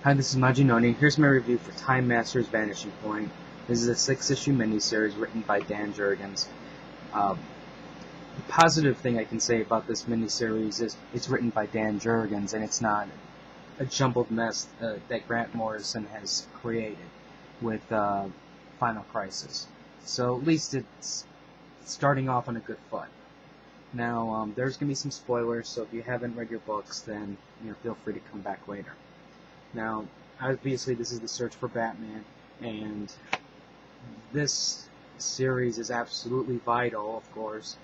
Hi, this is Majinoni. Here's my review for Time Masters Vanishing Point. This is a 6-issue miniseries written by Dan Jurgens. The positive thing I can say about this miniseries is it's written by Dan Jurgens, and it's not a jumbled mess that Grant Morrison has created with Final Crisis. So at least it's starting off on a good foot. Now, there's going to be some spoilers, so if you haven't read your books, then feel free to come back later. Now, obviously, this is the search for Batman, and this series is absolutely vital, of course,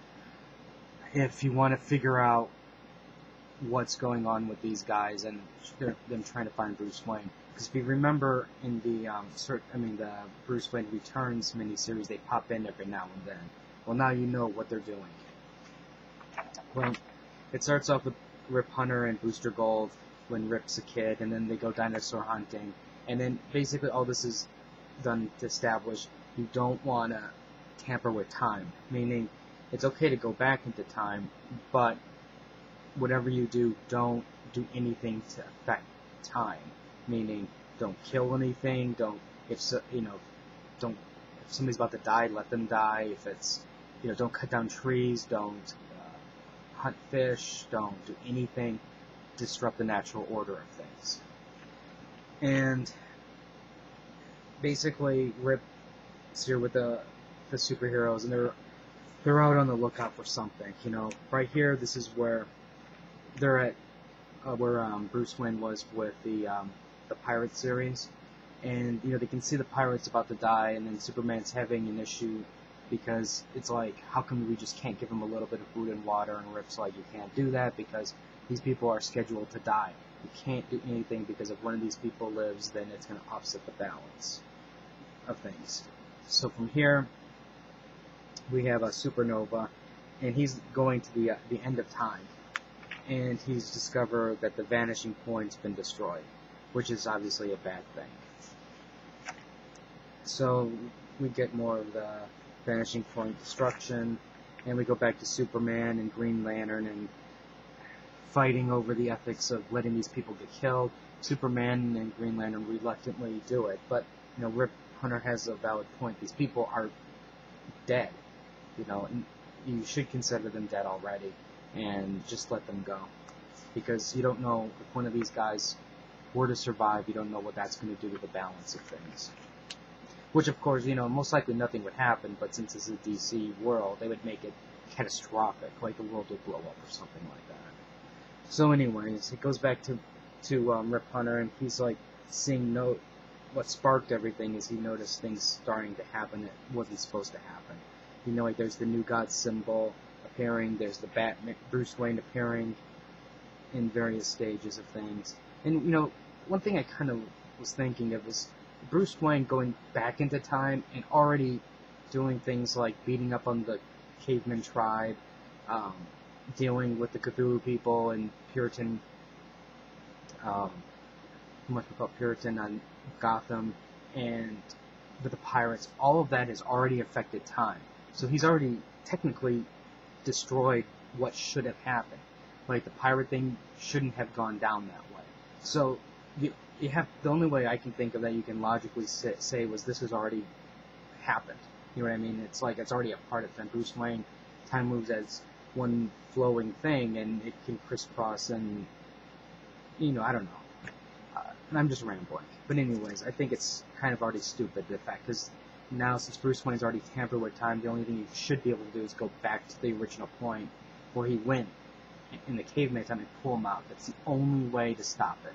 if you want to figure out what's going on with these guys and them trying to find Bruce Wayne. Because if you remember in the the Bruce Wayne Returns miniseries, they pop in every now and then. Well, now you know what they're doing. Well, it starts off with Rip Hunter and Booster Gold when Rip's a kid, and then they go dinosaur hunting, and then basically all this is done to establish you don't want to tamper with time, meaning it's okay to go back into time, but whatever you do, don't do anything to affect time, meaning don't kill anything, if somebody's about to die, let them die. If it's don't cut down trees, don't hunt fish, don't do anything disrupt the natural order of things. And basically Rip's here with the superheroes, and they're out on the lookout for something. Right here, this is where they're at where Bruce Wayne was with the pirate series, and they can see the pirates about to die, and then Superman's having an issue because it's like, how come we just can't give them a little bit of food and water? And Rip's like, you can't do that because these people are scheduled to die. You can't do anything because if one of these people lives, then it's going to upset the balance of things. So from here, we have a supernova, and he's going to the end of time, and he's discovered that the vanishing point's been destroyed, which is obviously a bad thing. So we get more of the vanishing point destruction, and we go back to Superman and Green Lantern and fighting over the ethics of letting these people get killed. Superman and Green Lantern reluctantly do it, but Rip Hunter has a valid point. These people are dead, and you should consider them dead already, and just let them go, because you don't know if one of these guys were to survive. You don't know what that's going to do to the balance of things. Which, of course, most likely nothing would happen, but since it's a DC world, they would make it catastrophic, like the world would blow up or something like that. So anyways, it goes back to Rip Hunter, and he's like seeing what sparked everything is he noticed things starting to happen that wasn't supposed to happen. Like there's the New God symbol appearing, there's the Bruce Wayne appearing in various stages of things. And one thing I kind of was thinking of is Bruce Wayne going back into time and already doing things like beating up on the caveman tribe, dealing with the Cthulhu people and Puritan, Puritan on Gotham, and with the pirates. All of that has already affected time. So he's already technically destroyed what should have happened. Like the pirate thing shouldn't have gone down that way. So you have, the only way I can think of that you can logically say was this has already happened. You know what I mean? It's like it's already a part of time. Bruce Wayne, time moves as one flowing thing, and it can crisscross, and I don't know. I'm just rambling. But anyways, I think it's kind of already stupid, the fact, because now since Bruce Wayne's already tampered with time, the only thing you should be able to do is go back to the original point where he went in the caveman time and pull him out. That's the only way to stop it.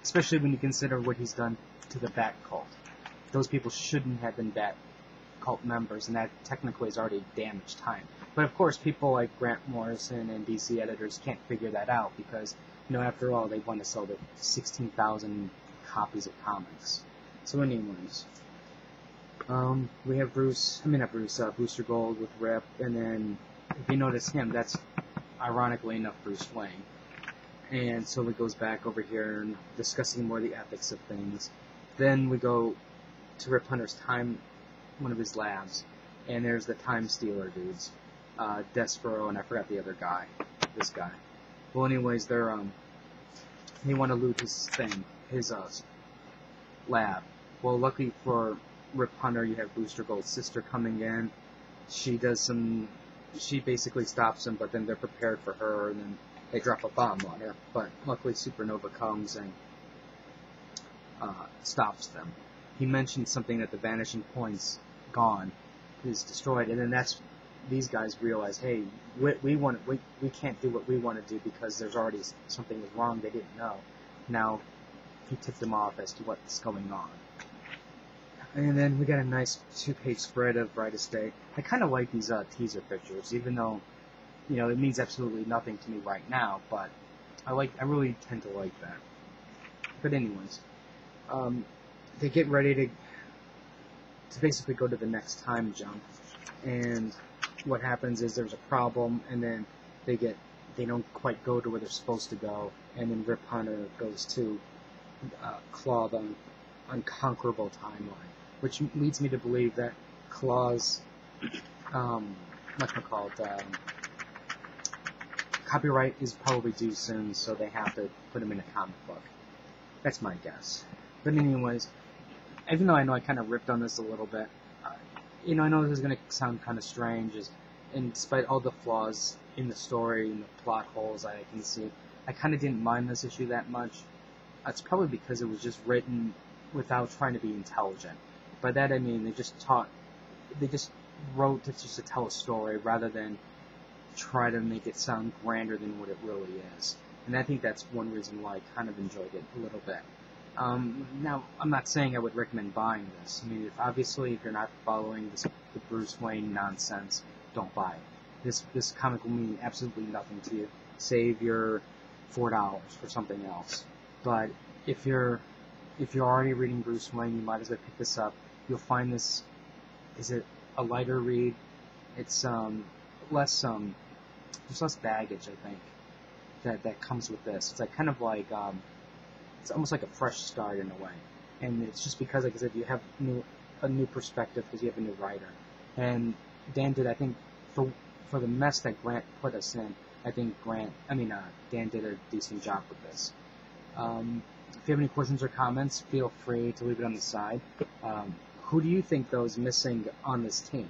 Especially when you consider what he's done to the Bat Cult. Those people shouldn't have been Bat Cult members, and that technically has already damaged time. But of course, people like Grant Morrison and DC editors can't figure that out because, after all, they want to sell their 16,000 copies of comics. So anyways, we have Booster Gold with Rip, and then if you notice him, that's ironically enough Bruce Wayne. And so it goes back over here and discussing more the ethics of things. Then we go to Rip Hunter's time, one of his labs, and there's the Time Stealer dudes, Despero, and I forgot the other guy, this guy. Well, anyways, they want to loot his thing, his lab. Well, luckily for Rip Hunter, you have Booster Gold's sister coming in. She basically stops him, but then they're prepared for her, and then they drop a bomb on her. But luckily Supernova comes and stops them. He mentioned something that the Vanishing Point's gone, is destroyed, and then these guys realize, hey, we can't do what we want to do because there's already something is wrong they didn't know. Now he tipped them off as to what's going on. And then we got a nice 2-page spread of Brightest Day. I kind of like these teaser pictures, even though, it means absolutely nothing to me right now, but I really tend to like that. But anyways, they get ready to basically go to the next time jump, and what happens is there's a problem, and then they don't quite go to where they're supposed to go, and then Rip Hunter goes to Claw, the unconquerable timeline, which leads me to believe that Claw's copyright is probably due soon, so they have to put him in a comic book. That's my guess. But anyways, even though I know I kind of ripped on this a little bit, I know this is going to sound kind of strange, and despite all the flaws in the story and the plot holes I can see, I kind of didn't mind this issue that much. It's probably because it was just written without trying to be intelligent. By that I mean they just wrote to tell a story rather than try to make it sound grander than what it really is. And I think that's one reason why I kind of enjoyed it a little bit. Now, I'm not saying I would recommend buying this. I mean, if you're not following the Bruce Wayne nonsense, don't buy it. This comic will mean absolutely nothing to you. Save your $4 for something else. But if you're already reading Bruce Wayne, you might as well pick this up. You'll find this is a lighter read. It's less there's less baggage, I think, that comes with this. It's it's almost like a fresh start in a way, and it's just because, like I said, you have a new perspective because you have a new writer. And Dan did, I think, for the mess that Grant put us in, I think Dan did a decent job with this. If you have any questions or comments, feel free to leave it on the side. Who do you think, though, is missing on this team?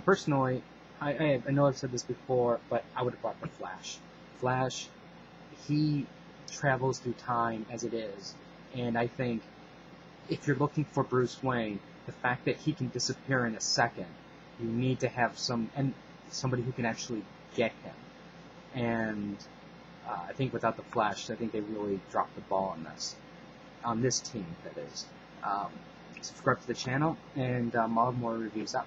Personally, I know I've said this before, but I would have brought the Flash. Flash, he travels through time as it is, and I think if you're looking for Bruce Wayne, the fact that he can disappear in a second, you need to have somebody who can actually get him. And I think without the Flash, I think they really dropped the ball on this team, that is. Subscribe to the channel, and I'll have more reviews out.